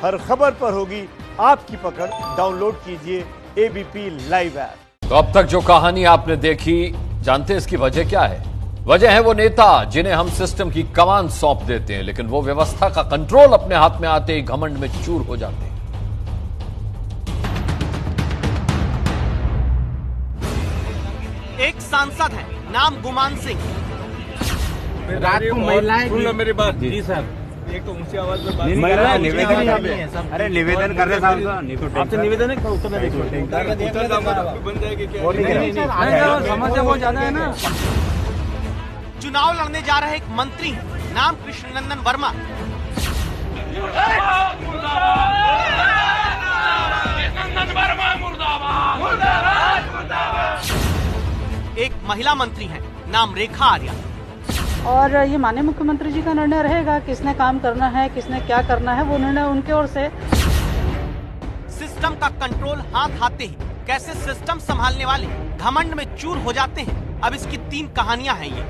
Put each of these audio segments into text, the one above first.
हर खबर पर होगी आपकी पकड़। डाउनलोड कीजिए एबीपी लाइव ऐप। तो अब तक जो कहानी आपने देखी, जानते इसकी वजह क्या है? वजह है वो नेता जिन्हें हम सिस्टम की कमान सौंप देते हैं, लेकिन वो व्यवस्था का कंट्रोल अपने हाथ में आते ही घमंड में चूर हो जाते हैं। एक सांसद है, नाम गुमान सिंह। रात को महिलाएं सुन लो मेरी बात जी सर, एक तो ऊंची आवाज में बात महिला निवेदन यहाँ पे है। अरे निवेदन कर रहे साहब, आपसे निवेदन है उत्तर नहीं बन जाएगी क्या? समस्या बहुत ज्यादा है ना। चुनाव लड़ने जा रहे एक मंत्री हैं, नाम कृष्णनंदन वर्मा। एक महिला मंत्री हैं, नाम रेखा आर्या। और ये माननीय मुख्यमंत्री जी का निर्णय रहेगा किसने काम करना है, किसने क्या करना है, वो निर्णय उनके ओर से। सिस्टम का कंट्रोल हाथ आते ही कैसे सिस्टम संभालने वाले घमंड में चूर हो जाते हैं। अब इसकी 3 कहानियां हैं ये।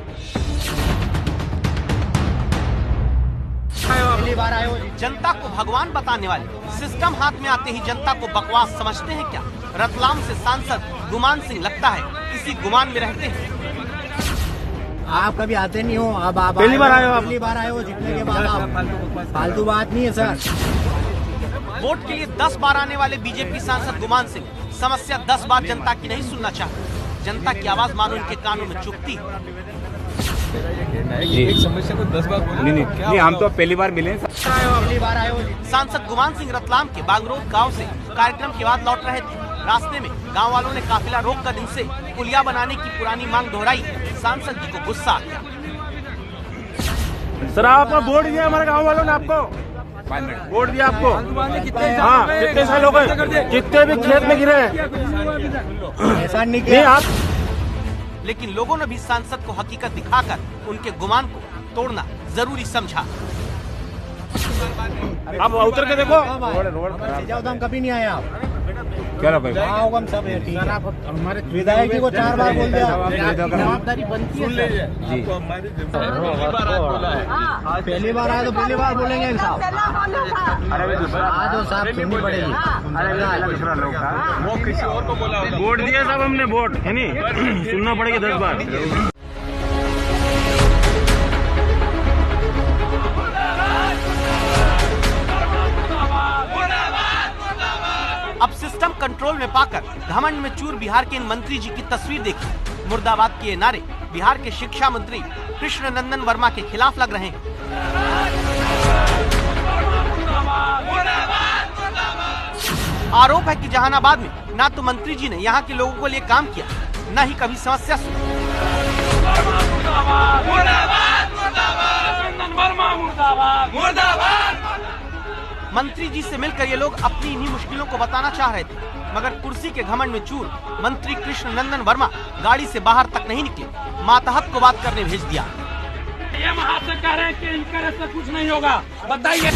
जनता को भगवान बताने वाले सिस्टम हाथ में आते ही जनता को बकवास समझते हैं क्या? रतलाम से सांसद गुमान सिंह लगता है इसी गुमान में रहते हैं। आप कभी आते नहीं हो, अब आप पहली बार आए हो, पहली बार आए हो जीतने के बाद। आप फालतू बात नहीं है सर। वोट के लिए 10 बार आने वाले बीजेपी सांसद गुमान सिंह समस्या 10 बार जनता की नहीं सुनना चाहते। जनता की आवाज मानो इनके कानों में चुभती है। एक समस्या को 10 बार नहीं, हम तो पहली बार मिले। पहली बार आए हो। सांसद गुमान सिंह रतलाम के बांगरोद गांव से कार्यक्रम के बाद लौट रहे थे। रास्ते में गांव वालों ने काफिला रोककर इनसे पुलिया बनाने की पुरानी मांग दोहराई। सांसद जी को गुस्सा आ गया। सर आपका वोट दिया हमारे गाँव वालों ने, आपको वोट दिया आपको। हाँ, कितने साल हो गए, कितने भी खेत में गिरे हैं, ऐसा नहीं किया आप। लेकिन लोगों ने भी सांसद को हकीकत दिखाकर उनके गुमान को तोड़ना जरूरी समझा। अब उतर के देखो। जाओ तो हम कभी नहीं आए। आप क्या भाई होगा, हम सब आप हमारे विधायक जी को 4 बार बोल दिया। जवाबदारी बनती है जी। पहली बार आए तो पहली बार बोलेंगे साहब। आज वो साहब सुननी पड़ेगी। वो किसी और को बोला, वोट दिया साहब हमने, वोट है नहीं, सुनना पड़ेगा 10 बार। अब सिस्टम कंट्रोल में पाकर घमंड में चूर बिहार के इन मंत्री जी की तस्वीर देखिए। मुर्दाबाद के ये नारे बिहार के शिक्षा मंत्री कृष्णनंदन वर्मा के खिलाफ लग रहे हैं। आरोप है कि जहानाबाद में ना तो मंत्री जी ने यहाँ के लोगों के लिए काम किया, न ही कभी समस्या सुनी। मंत्री जी से मिलकर ये लोग अपनी इन्हीं मुश्किलों को बताना चाह रहे थे, मगर कुर्सी के घमंड में चूर मंत्री कृष्णनंदन वर्मा गाड़ी से बाहर तक नहीं निकले। मातहत को बात करने भेज दिया। ये हाथ से कह रहे हैं कि इनके से कुछ नहीं होगा, बताइए।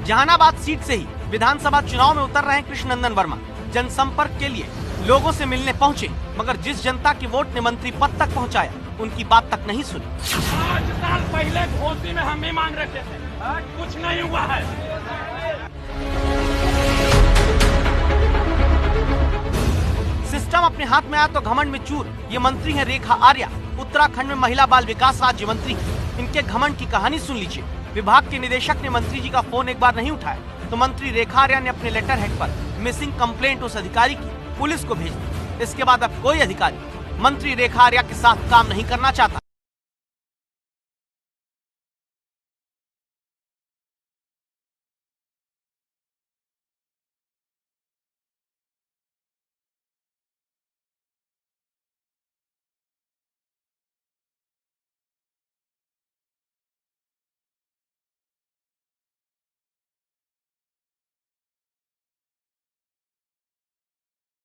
जहानाबाद सीट से ही विधानसभा चुनाव में उतर रहे हैं कृष्णनंदन वर्मा। जनसंपर्क के लिए लोगों से मिलने पहुंचे, मगर जिस जनता की वोट ने मंत्री पद तक पहुंचाया, उनकी बात तक नहीं सुनी। 5 साल पहले घोषी में हम ही मांग रहे थे, कुछ नहीं हुआ है। सिस्टम अपने हाथ में आया तो घमंड में चूर। ये मंत्री हैं रेखा आर्या, उत्तराखंड में महिला बाल विकास राज्य मंत्री। इनके घमंड की कहानी सुन लीजिए। विभाग के निदेशक ने मंत्री जी का फोन एक बार नहीं उठाया तो मंत्री रेखा आर्या ने अपने लेटर हेड पर मिसिंग कंप्लेंट उस अधिकारी की पुलिस को भेज दी। इसके बाद अब कोई अधिकारी मंत्री रेखा आर्या के साथ काम नहीं करना चाहता।